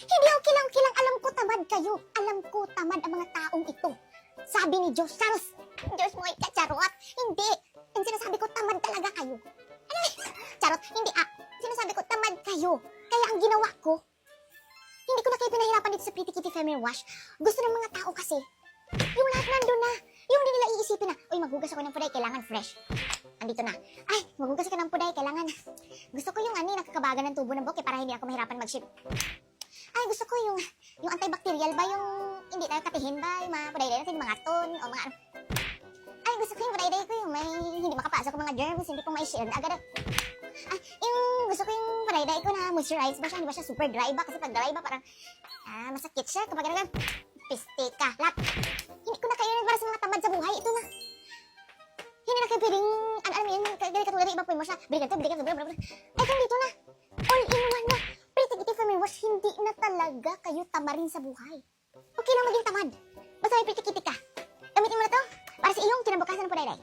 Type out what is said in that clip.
Hindi, okay lang. Alam ko tamad kayo. Alam ko tamad ang mga taong ito. Sabi ni Diyos, Diyos mo ay kacharot. Hindi. Ang sinasabi ko, tamad talaga kayo. Ano? Charot, hindi Sinasabi ko, tamad kayo. Kaya ang ginawa ko, hindi ko na kayo pinahirapan dito sa Pretty Kitty Feminine Wash. Gusto ng mga tao kasi, yung lahat nandun na. Yung hindi nila iisipin na, uy, maghugas ako ng puday, kailangan fresh. Andito na. Ay, maghugas ka ng puday, kailangan. Gusto ko yung nakakabagan ng tubo ng buhok para hindi ako mahirapan mag-ship. Ay, gusto ko yung antibacterial ba, yung hindi tayo katihin ba, yung mga puday natin, mga ton, o mga ano. Ay, gusto ko yung puday ko yung may hindi makapasok ng mga germs, hindi ko may shield agad. Ay, yung gusto ko yung puday ko na moisturize ba siya, hindi ba siya super dry ba, kasi pag dry ba parang masakit siya kapag ganun. Piste ka, lahat. Hindi ko na kayo para sa mga tamad sa buhay, ito na. Hindi na kayo pwedeng, alam yun, katulad ng iba po mo siya, balikan to, blablabla. Ay, kung dito na, all in one na, Pretty Kitty Feminine Wash, hindi na talaga kayo tamarin sa buhay. Okay lang maging tamad. Basta may Pretty Kitty ka. Gamitin mo na to, para sa iyong kinabukasan po, Dayday.